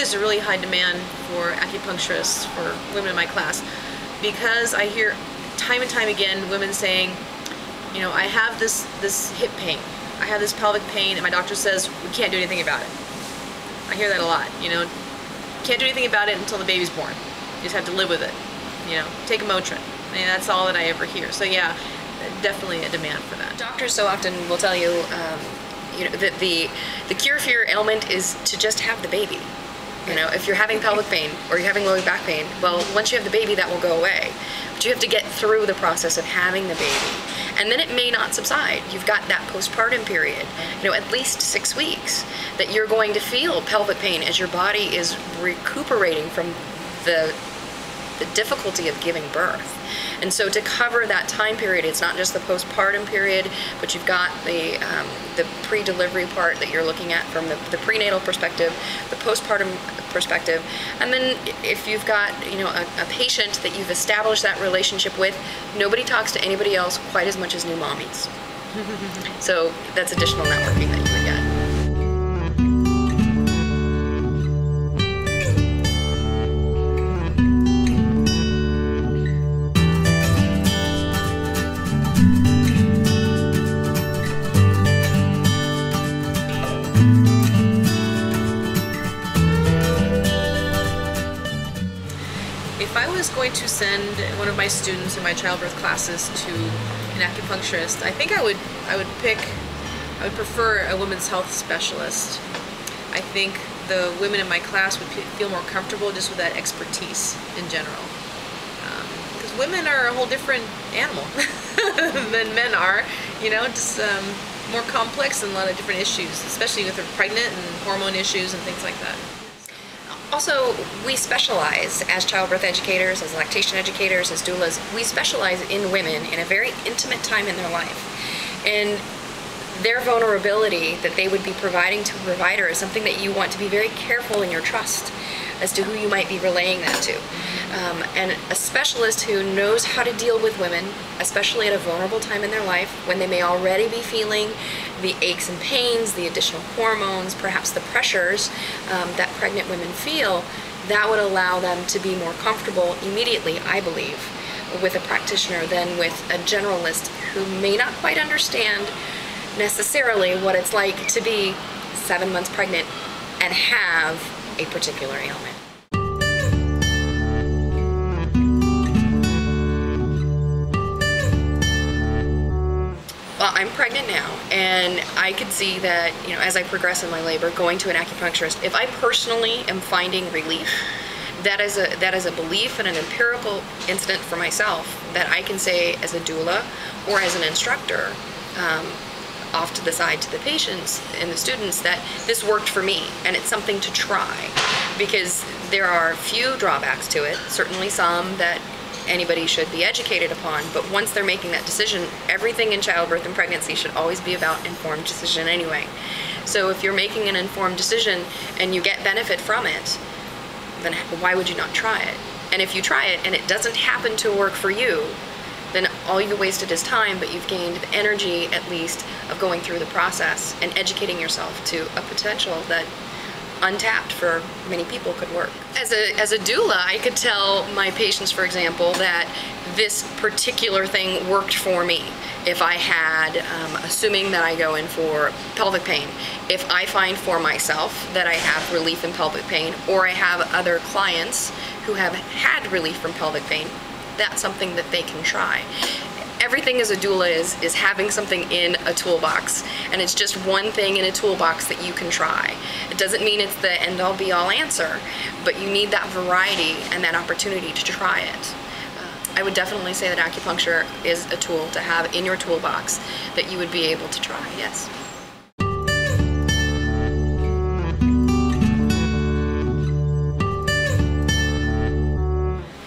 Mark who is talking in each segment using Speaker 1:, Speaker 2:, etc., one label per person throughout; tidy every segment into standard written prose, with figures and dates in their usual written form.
Speaker 1: there's a really high demand for acupuncturists for women in my class, because I hear time and time again women saying, you know, I have this hip pain, I have this pelvic pain, and my doctor says we can't do anything about it. I hear that a lot, you know, can't do anything about it until the baby's born. You just have to live with it, you know, take a Motrin. I mean, that's all that I ever hear. So yeah, definitely a demand for that.
Speaker 2: Doctors so often will tell you, you know, that the cure for your ailment is to just have the baby. You know, if you're having pelvic pain or you're having lower back pain, well, once you have the baby, that will go away. But you have to get through the process of having the baby. And then it may not subside. You've got that postpartum period, you know, at least 6 weeks, that you're going to feel pelvic pain as your body is recuperating from the difficulty of giving birth. And so to cover that time period, it's not just the postpartum period, but you've got the pre-delivery part that you're looking at from the prenatal perspective, the postpartum perspective, and then if you've got, you know, a patient that you've established that relationship with, nobody talks to anybody else quite as much as new mommies. So that's additional networking that you would get.
Speaker 1: If I was going to send one of my students in my childbirth classes to an acupuncturist, I think I would prefer a women's health specialist. I think the women in my class would feel more comfortable just with that expertise in general. Because women are a whole different animal than men are, you know, just more complex and a lot of different issues, especially with they're pregnant and hormone issues and things like that.
Speaker 2: Also, we specialize as childbirth educators, as lactation educators, as doulas. We specialize in women in a very intimate time in their life. And their vulnerability that they would be providing to a provider is something that you want to be very careful in your trust as to who you might be relaying that to. And a specialist who knows how to deal with women, especially at a vulnerable time in their life, when they may already be feeling the aches and pains, the additional hormones, perhaps the pressures that pregnant women feel, that would allow them to be more comfortable immediately, I believe, with a practitioner than with a generalist who may not quite understand necessarily what it's like to be 7 months pregnant and have a particular ailment. Well, I'm pregnant now, and I could see that, you know, as I progress in my labor, going to an acupuncturist, if I personally am finding relief, that is a belief and an empirical incident for myself that I can say as a doula or as an instructor, off to the side to the patients and the students, that this worked for me and it's something to try, because there are few drawbacks to it, certainly some that anybody should be educated upon, but once they're making that decision, everything in childbirth and pregnancy should always be about informed decision anyway. So if you're making an informed decision and you get benefit from it, then why would you not try it? And if you try it and it doesn't happen to work for you, then all you've wasted is time, but you've gained the energy, at least, of going through the process and educating yourself to a potential that untapped for many people could work. As a doula, I could tell my patients, for example, that this particular thing worked for me. If I had, assuming that I go in for pelvic pain, if I find for myself that I have relief in pelvic pain, or I have other clients who have had relief from pelvic pain, that's something that they can try. Everything as a doula is having something in a toolbox, and it's just one thing in a toolbox that you can try. It doesn't mean it's the end-all be-all answer, but you need that variety and that opportunity to try it. I would definitely say that acupuncture is a tool to have in your toolbox that you would be able to try, yes.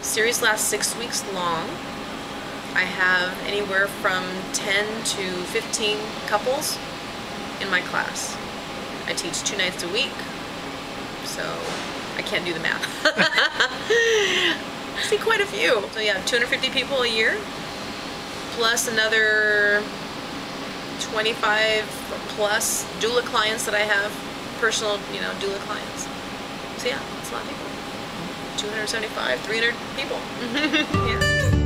Speaker 1: Series lasts 6 weeks long. I have anywhere from 10 to 15 couples in my class. I teach 2 nights a week, so I can't do the math. I see quite a few. So yeah, 250 people a year, plus another 25 plus doula clients that I have, personal, you know, doula clients. So yeah, it's a lot of people. 275, 300 people. Yeah.